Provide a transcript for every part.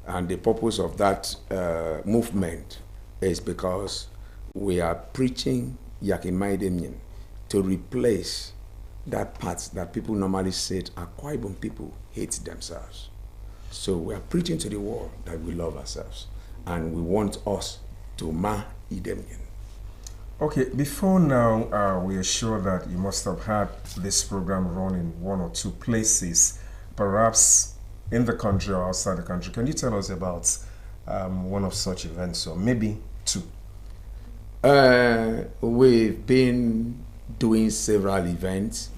And the purpose of that movement is because we are preaching Yakimaidemien to replace that part that people normally said Akwa Ibom people hate themselves. So we are preaching to the world that we love ourselves and we want us to ma Idemien. Okay, before now, we are sure that you must have had this program run in one or two places, perhaps in the country or outside the country. Can you tell us about one of such events, or maybe two? We've been doing several events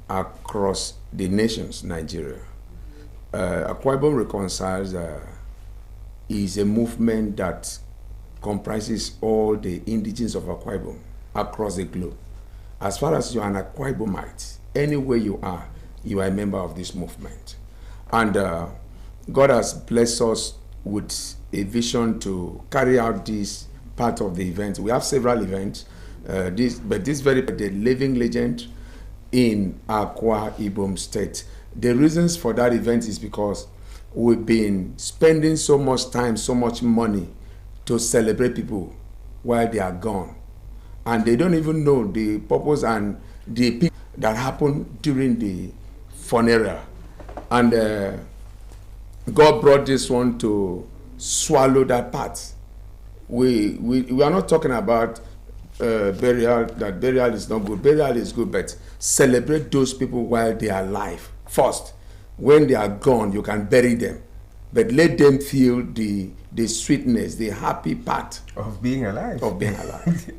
across the nations, Nigeria. Akwa Ibom Reconciles is a movement that comprises all the indigenes of Akwa Ibom across the globe. As far as you are an Akwa Ibomite, anywhere you are a member of this movement. And God has blessed us with a vision to carry out this part of the event. We have several events, but this very the living legend in Akwa Ibom State. The reasons for that event is because we've been spending so much time, so much money to celebrate people while they are gone. And they don't even know the purpose and the people that happened during the funeral. And God brought this one to swallow that part. We are not talking about burial, that burial is not good. Burial is good, but celebrate those people while they are alive. First, when they are gone, you can bury them. But let them feel the sweetness, the happy part of being alive. Of being alive.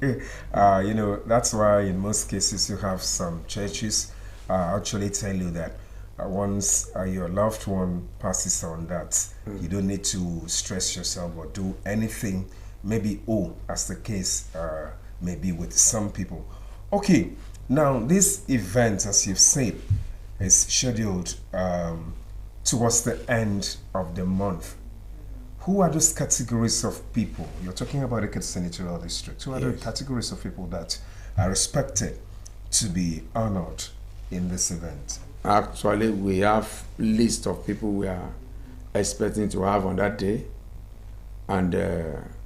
That's why in most cases you have some churches actually tell you that once your loved one passes on, that you don't need to stress yourself or do anything, maybe as the case may be with some people. Okay, now this event, as you've said, is scheduled towards the end of the month. Who are those categories of people? You're talking about Ekiti Senatorial District. Who are the categories of people that are expected to be honored in this event? Actually, we have a list of people we are expecting to have on that day, and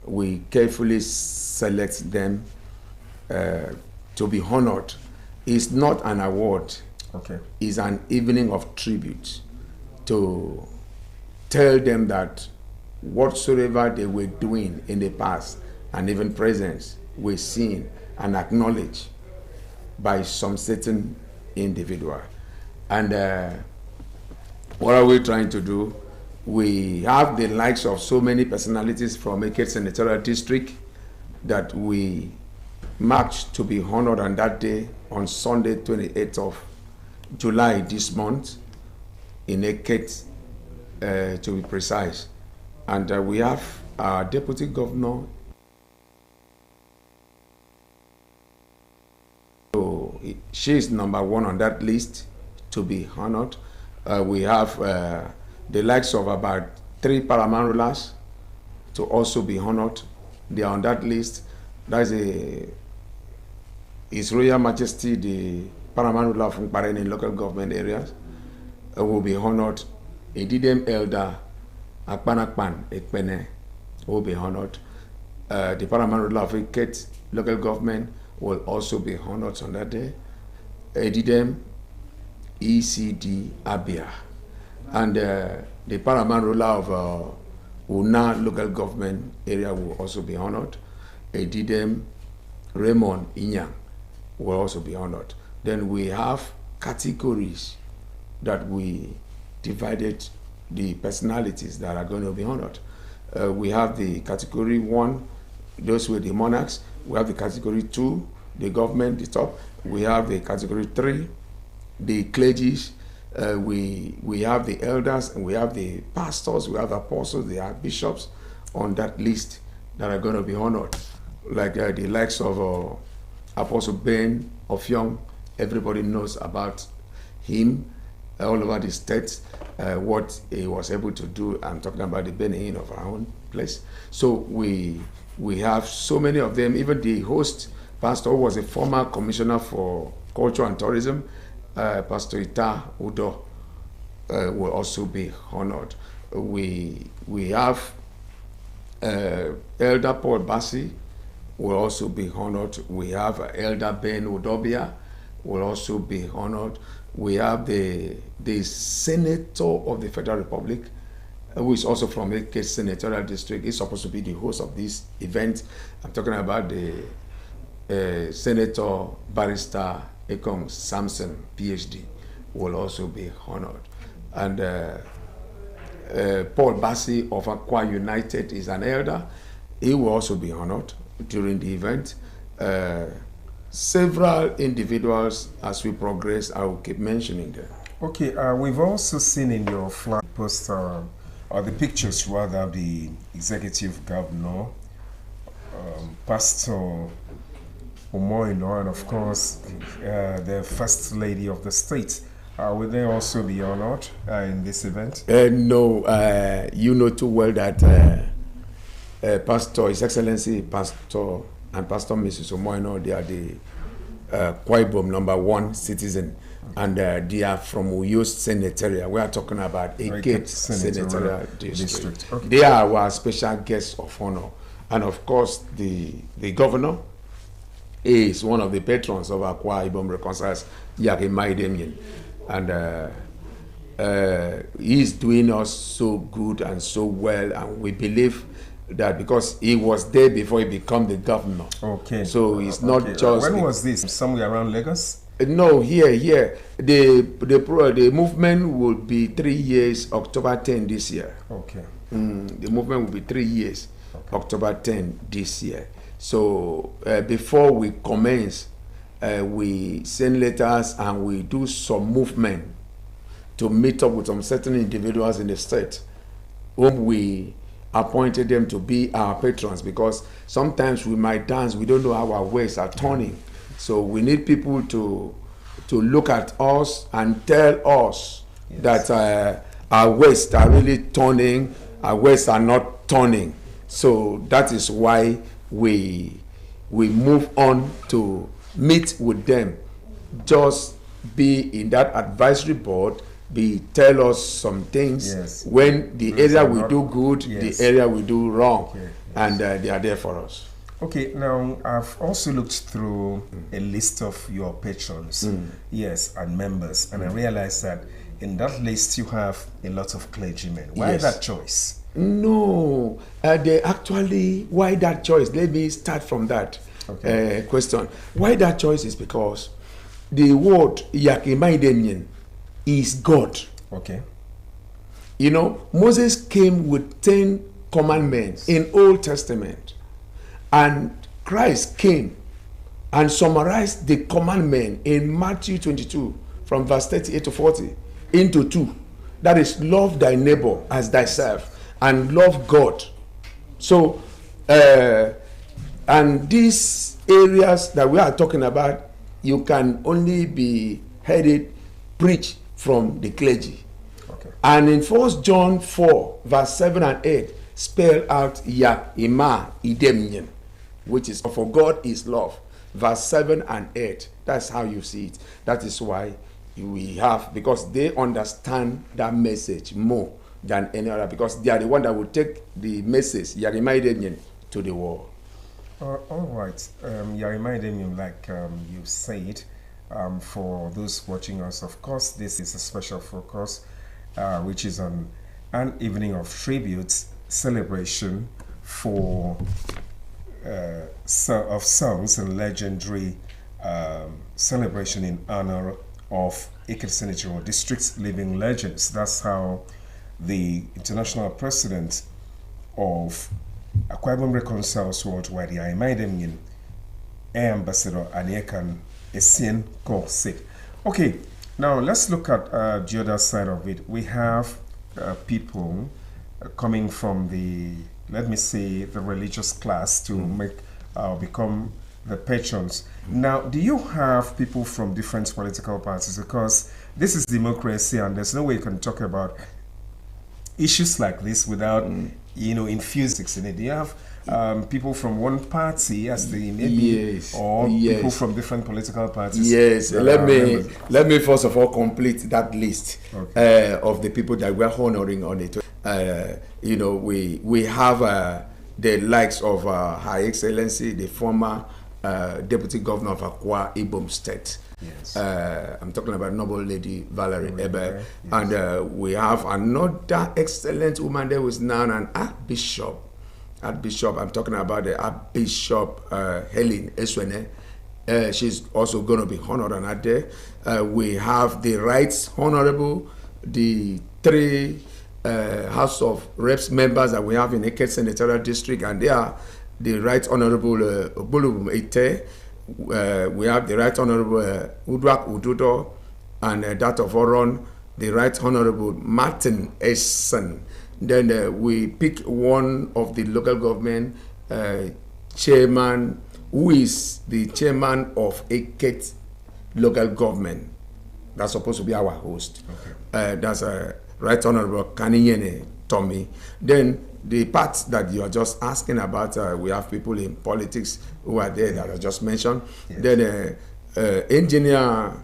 we carefully select them to be honored. It's not an award. Okay. It's an evening of tribute to tell them that whatsoever they were doing in the past and even present were seen and acknowledged by some certain individual. And what are we trying to do? We have the likes of so many personalities from Ekiti Senatorial District that we march to be honored on that day, on Sunday, 28th of July this month, in Ekiti, to be precise. And we have our Deputy Governor. So she is number one on that list to be honored. We have the likes of about 3 paramount rulers to also be honored. They are on that list. That's His Royal Majesty, the paramount ruler from Pareni local government areas, will be honored. Edidem Elder Akpanakpan Ekpene will be honored. The paramount ruler of Ekiti local government will also be honored on that day. Edidem ECD Abia. And the paramount ruler of Una local government area will also be honored. Edidem Raymond Inyang will also be honored. Then we have categories that we divided the personalities that are going to be honored. We have the category 1, those were the monarchs. We have the category 2, the government, the top. We have the category 3, the clergies. We have the elders, and we have the pastors, we have the apostles, the archbishops on that list that are going to be honored. Like the likes of Apostle Ben of Young. Everybody knows about him all over the states, what he was able to do. I'm talking about the Benin of our own place. So we have so many of them. Even the host pastor was a former commissioner for culture and tourism, Pastor Ita Udo, will also be honored. we have Elder Paul Bassi will also be honored. We have Elder Ben Udobia will also be honored. We have the Senator of the Federal Republic, who is also from Ekiti Senatorial District. He's supposed to be the host of this event. I'm talking about the Senator Barrister Ekong Samson, PhD, will also be honored. And Paul Bassi of Akwa United is an elder. He will also be honored during the event. Several individuals, as we progress, I will keep mentioning them. Okay, we've also seen in your flag post, or the pictures rather, the executive governor, Pastor Omoyino, and of course the First Lady of the state. Will they also be honored in this event? No, you know too well that Pastor, His Excellency, Pastor and Pastor Mrs. Omoyino, they are the Akwa Ibom #1 citizen, and they are from Uyo Senatorial. We are talking about Ekiti Senatorial District. Okay. They are our special guests of honor, and of course the governor is one of the patrons of Akwa Ibom Reconciliers, Yarimai Damien, and he is doing us so good and so well, and we believe that because he was there before he became the governor. Okay. So it's not just. When was this? Somewhere around Lagos? No, here. The movement will be 3 years, October 10 this year. Okay. The movement will be 3 years, okay. October 10 this year. So before we commence, we send letters and we do some movement to meet up with some certain individuals in the state whom we appointed them to be our patrons, because sometimes we might dance, we don't know how our ways are turning. So we need people to look at us and tell us, yes, that our ways are really turning, our ways are not turning. So that is why we move on to meet with them, just be in that advisory board, tell us some things, yes, when the area we do good, yes, the area we do wrong, okay, yes, and they are there for us. Okay, now I've also looked through a list of your patrons, yes, and members, and I realized that in that list you have a lot of clergymen. Why, yes, that choice? No, they actually, why that choice? Let me start from that, okay, question. Why that choice is because the word Yakimaidemian is God. Okay. You know, Moses came with 10 commandments in Old Testament, and Christ came and summarized the commandment in Matthew 22 from verse 38 to 40 into 2. That is, love thy neighbor as thyself and love God. So, and these areas that we are talking about, you can only be headed, preached from the clergy. Okay. And in 1 John 4, verse 7 and 8, spell out Ima Idemien, which is for God is love. Verse 7 and 8, that's how you see it. That is why we have, because they understand that message more than any other, because they are the one that will take the message, Yarima Idemien, to the world. All right. Yarima Idemien, like you said, for those watching us, of course, this is a special focus, which is on an evening of tribute celebration for of songs and legendary celebration in honor of Ekiti Senatorial District's living legends. That's how the international president of Akwa Ibom Reconciliers Worldwide, Yarima Idemien, Air Ambassador Aniekan Essien Korse. Okay, now let's look at the other side of it. We have people coming from the, let me say, the religious class to become the patrons. Now, do you have people from different political parties? Because this is democracy, and there's no way you can talk about issues like this without, infusing in it. Do you have people from one party as the maybe, yes, or yes, people from different political parties? Yes, let me first of all complete that list, okay, of the people that we are honoring on it. we have the likes of Her Excellency, the former Deputy Governor of Akwa Ibom State. Yes. I'm talking about Noble Lady Valerie Ebe. Yes. And we have another excellent woman there who is now an Archbishop. I'm talking about the Archbishop Helen Eswene. She's also going to be honored on that day. We have the Rights Honorable, the 3 House of Reps members that we have in Eket Senatorial District, and they are the Right Honorable Obulubum Ete. We have the Right Honorable Udwak Ududo, and that of Oron, the Right Honorable Martin Essen. Then we pick one of the local government chairman, who is the chairman of Eket local government. That's supposed to be our host. Okay. That's Right Honorable Kaniyene Tommy. Then the part that you are just asking about, we have people in politics who are there that I just mentioned. Yes. Then Engineer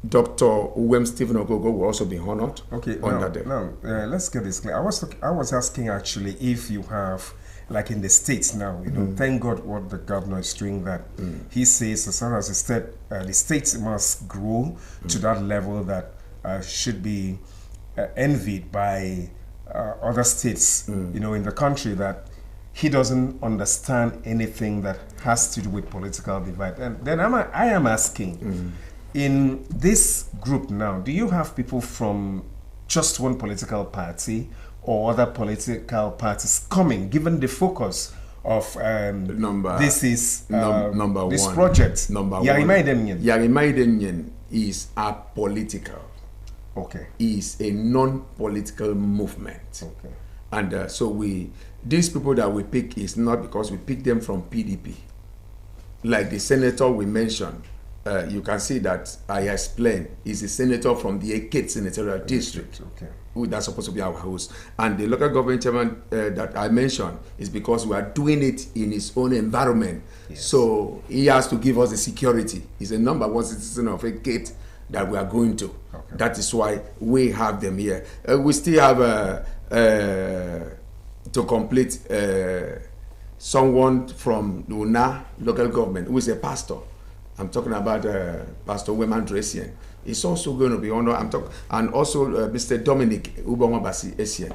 Dr. Uwem Stephen Ogogo will also be honored. Okay, on that day. Now let's get this clear. I was asking actually if you have, like in the states now, thank God what the governor is doing, that he says as far as the states must grow to that level that should be envied by other states, in the country, that he doesn't understand anything that has to do with political divide. And then I am asking, in this group now, do you have people from just one political party or other political parties coming, given the focus of this project? Number Yarima Idemyen is apolitical. Okay. Is a non-political movement. Okay. And so these people that we pick is not because we pick them from PDP. Like the senator we mentioned, you can see that I explained, is a senator from the Eket Senatorial District. Okay. Who that's supposed to be our host. And the local government chairman that I mentioned is because we are doing it in his own environment. Yes. So he has to give us the security. He's a number 1 citizen of Eket that we are going to. Okay. That is why we have them here. We still have to complete someone from Luna local government who is a pastor. I'm talking about Pastor Weman Dresian. He's also going to be honored. And also Mr. Dominic Ubongabasi Essien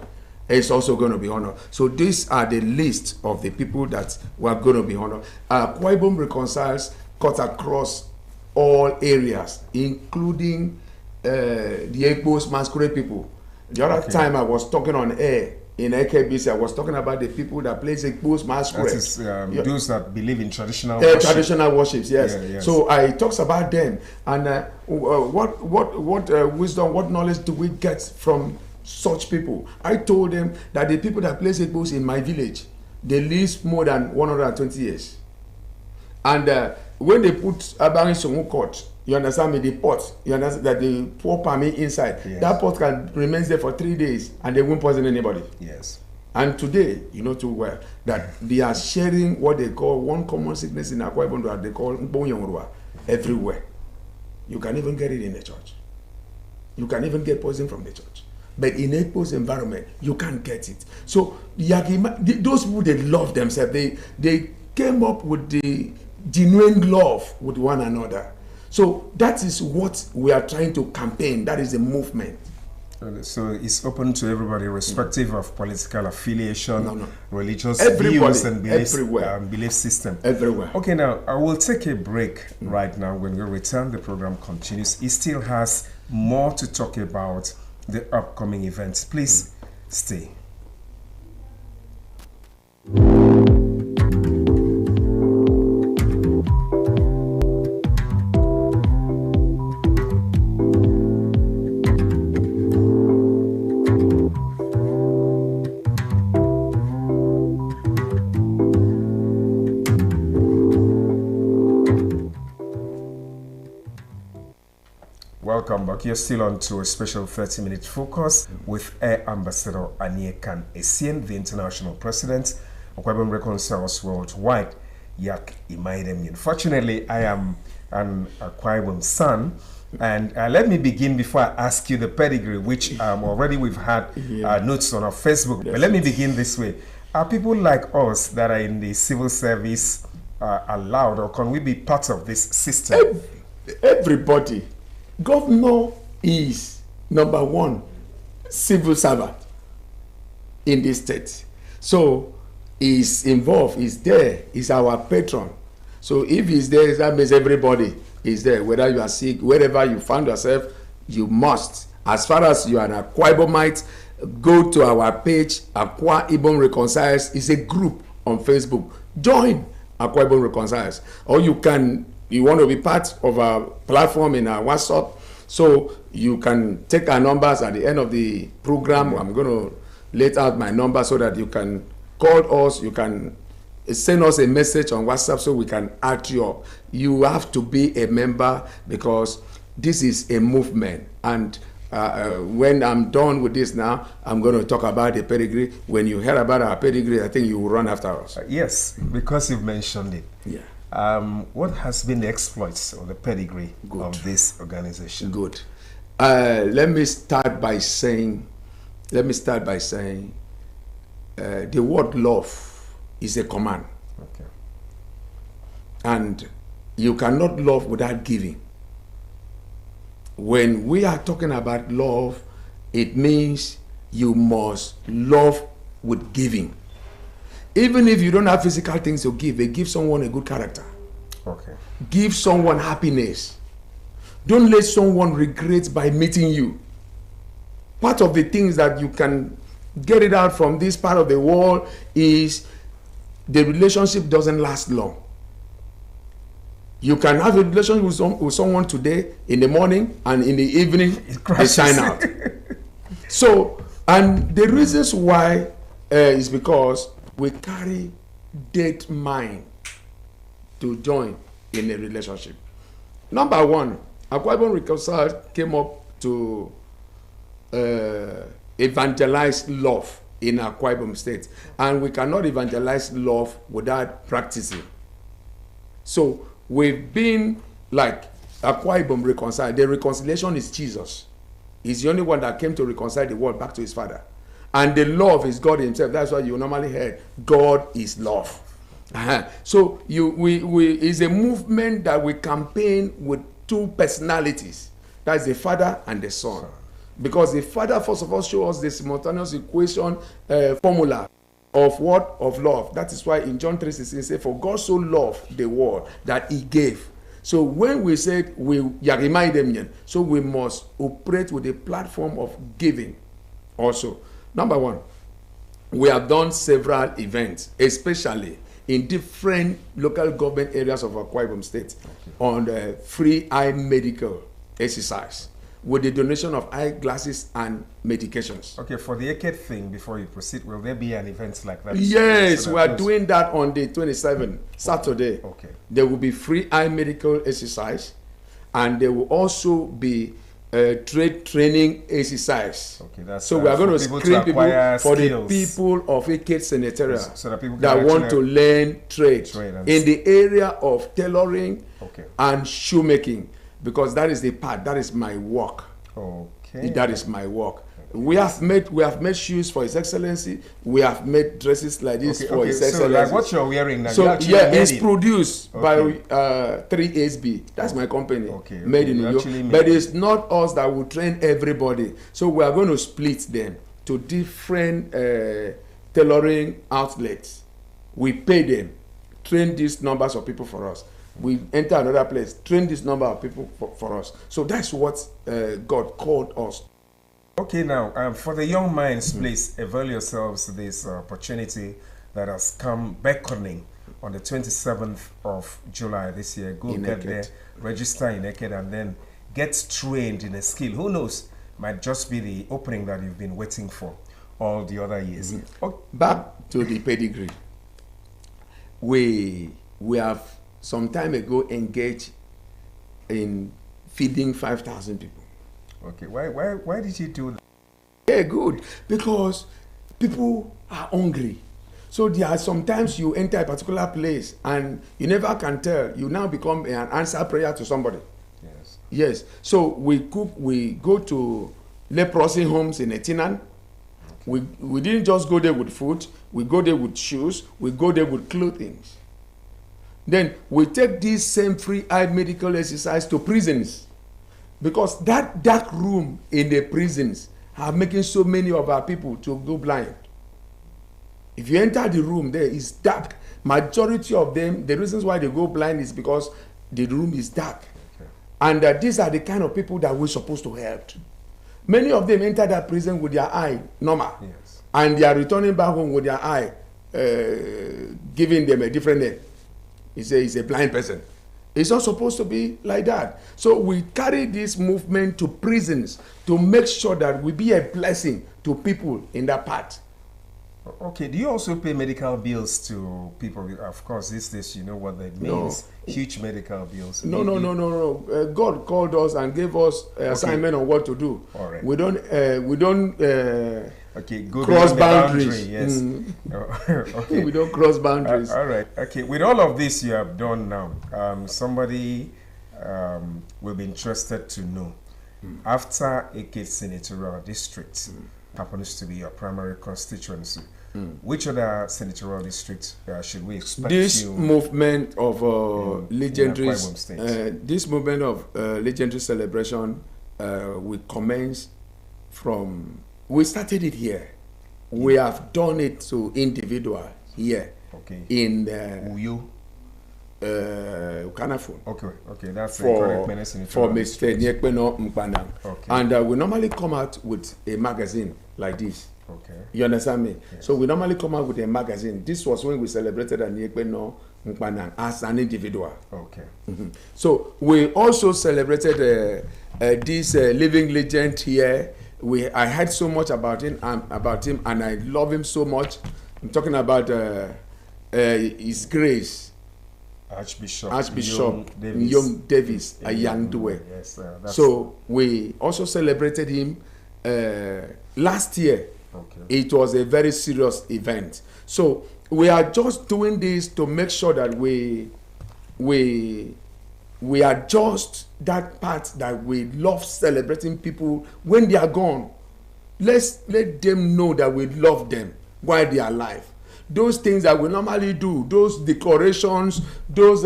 is also going to be honored. So these are the list of the people that were going to be honored. Akwa Ibom Reconciles cut across all areas, including the Egbos Masquerade people. The other time I was talking on air in AKBC, I was talking about the people that play Egbos Masquerade. That is those that believe in traditional worship. Traditional worships, yes. Yeah, yes. So I talks about them, and what wisdom, what knowledge do we get from such people? I told them that the people that play Egbos in my village, they live more than 120 years. And when they put Abari Songu court, you understand me, the pot, you understand that they pour palm inside. Yes. That pot can remain there for 3 days and they won't poison anybody. Yes. And today, you know too well that they are sharing what they call one common sickness in Akwa Ibom that they call Mbonyongurwa everywhere. You can even get it in the church. You can even get poison from the church. But in Ekpo's environment, you can't get it. So those people, they love themselves. They came up with the genuine love with one another. So that is what we are trying to campaign. That is the movement. So it's open to everybody, irrespective of political affiliation, religious everybody, views and belief system. Everywhere. Okay, now I will take a break right now. When we return, the program continues. It still has more to talk about the upcoming events. Please stay. Welcome back. You're still on to a special 30-minute focus with Air Ambassador Aniekan Essien, the international president of Akwa Ibom Reconciles Worldwide, Yak Imaidem. Unfortunately, I am an Akwa Ibom son, And let me begin before I ask you the pedigree, which already we've had notes on our Facebook. But let me begin this way. Are people like us that are in the civil service allowed, or can we be part of this system? Everybody. Governor is number one civil servant in this state. So he's involved, he's there, he's our patron. So if he's there, that means everybody is there. Whether you are sick, wherever you find yourself, you must. As far as you are an Akwa Ibomite, go to our page, Akwa Ibom Reconciles. It's a group on Facebook. Join Akwa Ibom Reconciles. Or you want to be part of our platform in our WhatsApp, so you can take our numbers at the end of the program. I'm going to let out my number so that you can call us, you can send us a message on WhatsApp so we can add you up. You have to be a member because this is a movement. And when I'm done with this now, I'm going to talk about the pedigree. When you hear about our pedigree, I think you will run after us. Yes, because you've mentioned it. Yeah. What has been the exploits or the pedigree of this organization? Good. Let me start by saying the word love is a command. Okay. And you cannot love without giving. When we are talking about love, it means you must love with giving. Even if you don't have physical things to give someone a good character. Okay. Give someone happiness. Don't let someone regret by meeting you. Part of the things that you can get it out from this part of the world is the relationship doesn't last long. You can have a relationship with someone today in the morning, and in the evening they shine out. So, and the reasons why is because we carry dead mind to join in a relationship. Number one, Akwa Ibom Reconcile came up to evangelize love in Akwa Ibom State, and we cannot evangelize love without practicing. So we've been like Akwa Ibom Reconcile. The reconciliation is Jesus. He's the only one that came to reconcile the world back to his Father, and the love is God himself. That's why you normally heard God is love. So it's a movement that we campaign with two personalities. That's the Father and the Son. Because the Father, first of all, shows us the simultaneous equation formula of what? Of love. That is why in John 3:16 it says, for God so loved the world that he gave. So when we said so we must operate with a platform of giving also. Number one, we have done several events, especially in different local government areas of Akwa Ibom State, on the free eye medical exercise with the donation of eyeglasses and medications. Okay, for the ACAD thing, before you proceed, will there be an event like that? Yes, we are doing that on the 27th, Saturday. Okay. There will be free eye medical exercise, and there will also be trade training exercise. Okay, that's so we are going to screen people for skills. The people of ACAD Senatorial so that want to learn trade in the area of tailoring and shoemaking, because that is the part, that is my work. Okay. That is my work. We have made shoes for His Excellency. We have made dresses like this for His Excellency. So like what you're wearing now, so yeah, it's produced by 3SB. That's my company. Made in New York. But it's not us that will train everybody. So we are going to split them to different tailoring outlets. We pay them, train these numbers of people for us. We enter another place, train this number of people for us. So that's what God called us. Okay, now, for the young minds, please avail yourselves of this opportunity that has come beckoning on the 27th of July this year. Go get there, register in ACAD, and then get trained in a skill. Who knows, might just be the opening that you've been waiting for all the other years. Back to the pedigree. We have some time ago engaged in feeding 5,000 people. Okay, why did you do that? Yeah, good. Because people are hungry. So there are sometimes you enter a particular place and you never can tell. You now become an answer prayer to somebody. Yes. Yes. So we go to leprosy homes in Etinan. We didn't just go there with food. We go there with shoes. We go there with clothing. Then we take this same free eye medical exercise to prisons, because that dark room in the prisons are making so many of our people to go blind. If you enter the room, there is dark. Majority of them, the reasons why they go blind is because the room is dark. Okay. And these are the kind of people that we're supposed to help. Many of them enter that prison with their eye normal. Yes. And they are returning back home with their eye giving them a different name. He's a blind person. It's not supposed to be like that. So we carry this movement to prisons to make sure that we be a blessing to people in that part. Okay, do you also pay medical bills to people? Of course, these days you know what that means. No. Huge medical bills. No. God called us and gave us assignment on what to do. All right. We don't okay, go cross beyond the boundaries. boundary, yes. Okay. We don't cross boundaries. All right. Okay. With all of this you have done now, somebody will be interested to know, after Eke Senatorial District happens to be your primary constituency, which other senatorial districts should we expect This you movement of legendary, Akwa Ibom State? this movement of legendary celebration, we commence from. We started it here. We have done it to individual here Okay. in Uyo. Ukanafo. Okay, that's the correct medicine. For Mr. Nyekpeno Mpanang. Okay. And we normally come out with a magazine like this. Okay. You understand me? Yes. So we normally come out with a magazine. This was when we celebrated Nyekpeno Mpanang as an individual. Okay. So we also celebrated this living legend here. I heard so much about him, and I love him so much. I'm talking about His Grace Archbishop Nyom Davis Ayandue. Yes, So we also celebrated him last year. okay. It was a very serious event. So we are just doing this to make sure that we adjust that part that we love celebrating people when they are gone. Let's let them know that we love them while they are alive. Those things that we normally do, those decorations, those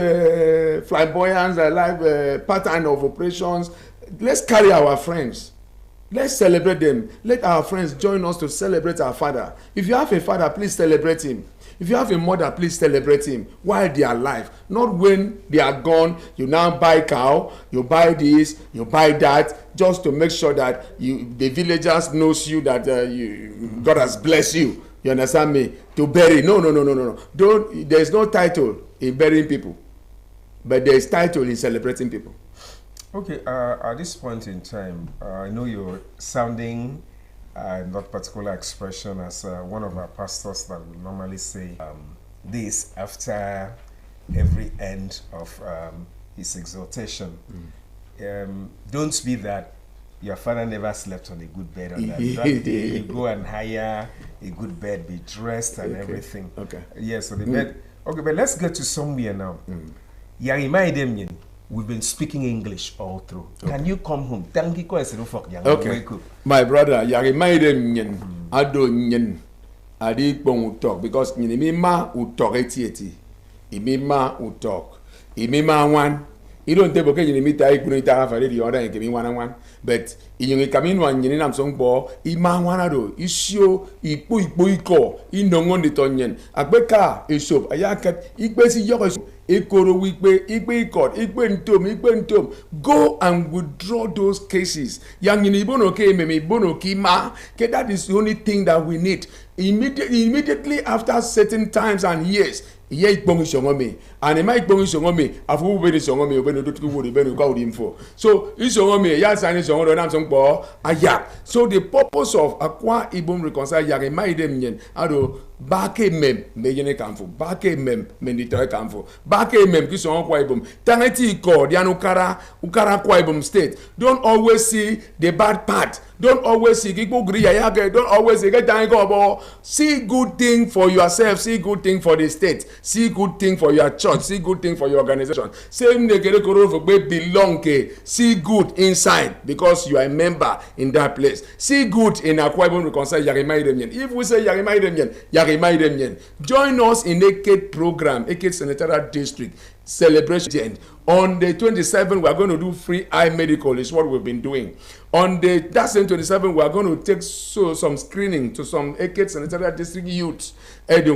flamboyance, pattern of operations, let's carry our friends. Let's celebrate them. Let our friends join us to celebrate our father. If you have a father, please celebrate him. If you have a mother, please celebrate him while they are alive. Not when they are gone, you now buy cow, you buy this, you buy that, just to make sure that the villagers knows you, that God has blessed you. You understand me? To bury. No. There's no title in burying people. But there is title in celebrating people. Okay, at this point in time, I know you're sounding not particular expression as one of our pastors that would normally say this after every end of his exhortation. Don't be that your father never slept on a good bed on that day. You go and hire a good bed, be dressed and everything. Okay. Yes, so the bed. Okay, but let's get to somewhere now. We've been speaking English all through. Okay. Can you come home? Okay. My brother, nyen ado nyen adi pong talk, because mima talk eti imima talk imima wan. You don't take okay mita ikunita afare the other nke mi wan, but inyong kamin wan nyen nam song bo ima wan ado isio ipo iko inongon de tonyen agbeka esop ayakat igbesi yoko ikoro wikpe ikpe ikot ikpe ntom go and withdraw those cases yang ni bono ke memi bono kima ke. That is the only thing that we need immediately after certain times and years. Ye ikpong isongome and ma ikpong isongome afu be isongome obeno dotu wori beno ka odi info. So isongome ya sani isongo nam songbo aya. So the purpose of Akwa Ibom Reconcile yare ma idem nyen ado bake mem mejene kamfo bake mem menditore kamfo bake mem ki songo Akwa Ibom tangeti ko dianu ukara Akwa Ibom State. Don't always see the bad part. Don't always see don't always see see good thing for yourself, see good thing for the state, see good thing for your church, see good thing for your organization. Same nekere koro for belong ke, see good inside because you are a member in that place. See good in Akwa Ibom Reconcile Yarimai Remyen. If we say Yarimai Remyen, join us in Eket program, Eket Senatorial District celebration. On the 27th, we are going to do free eye medical. Is what we've been doing. On that same 27th, we are going to take some screening to some Eket Senatorial District youths. If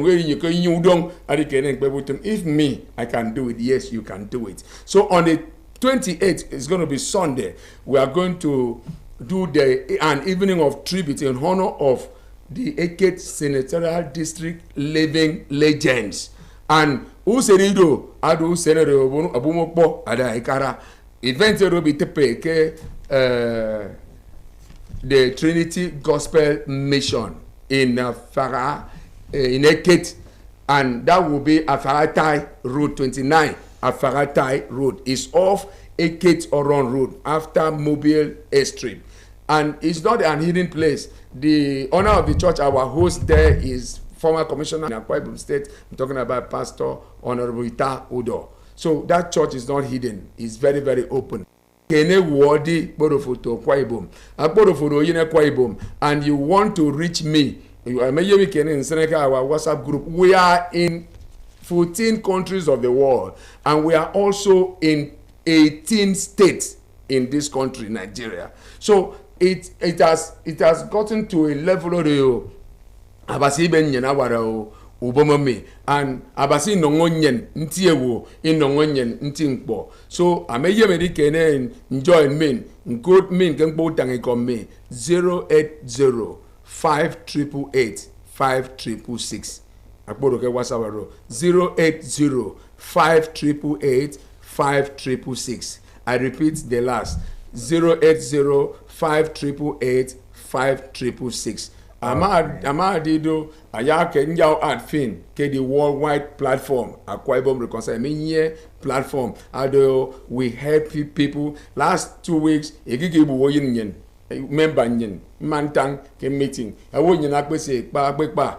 me, I can do it. Yes, you can do it. So on the 28th, it's going to be Sunday. We are going to do an evening of tribute in honor of the Eket Senatorial District living legends. And userido adu senere abumokpo ada ikara event will be tepe the Trinity Gospel Mission in Afara in Eket, and that will be Afaratai Road 29. Afaratai Road is off Eket Oron Road after Mobile Airstrip, and it's not an hidden place. The owner of the church, our host there, is former commissioner in Akwa Ibom State. I'm talking about Pastor Honorable Ita Udo. So that church is not hidden. It's very, very open. And you want to reach me, our WhatsApp group. We are in 14 countries of the world, and we are also in 18 states in this country, Nigeria. So it has gotten to a level of abasi ben nyena wara o ubomome and abasi nongonyen ntiewo inongonyen ntinkpo. So ameye medikene join me good mean kan bo tangi kom me 080 588 5666 akporo ke WhatsApp ro 080 588 5666. I repeat the last 080 588 5666. Amadido ayake njao adfin ke the worldwide platform Akwa Ibom Reconcile menye platform ado we help people. Last 2 weeks egige bu woyin nyen member nyen mantang ke meeting awo nyen akpese pa.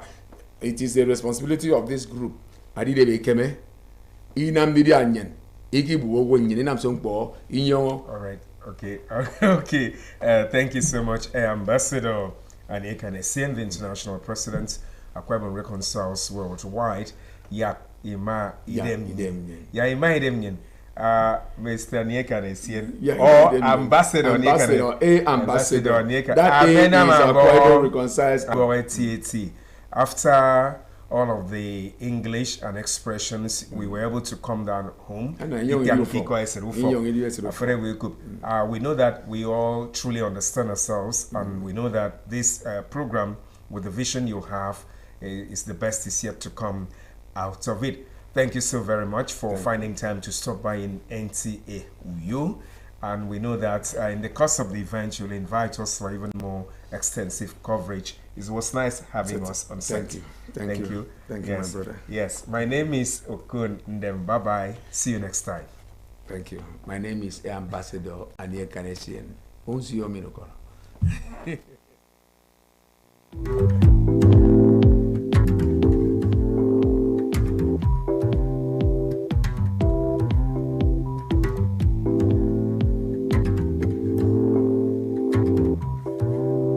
It is the responsibility of this group adide be keme inamdidi anyen ikibu wo nyen inam so npo inyo. All right, okay. Thank you so much, Ambassador Anyeka Anesian, the international president, Akwa Ibom Reconciles worldwide. Ima idem. Mr. Anyeka Anesian or Ambassador Anyeka. That is Akwa Ibom Reconciles. After all of the English and expressions, we were able to come down home. We know that we all truly understand ourselves, and we know that this program, with the vision you have, is the best is yet to come out of it. Thank you so very much for finding time to stop by in NTA Uyo. And we know that in the course of the event, you'll invite us for even more extensive coverage. It was nice having us on set. Thank you, my brother. Yes, my name is Okun Ndem. Bye-bye. See you next time. Thank you. My name is Ambassador Anyeka Anesian.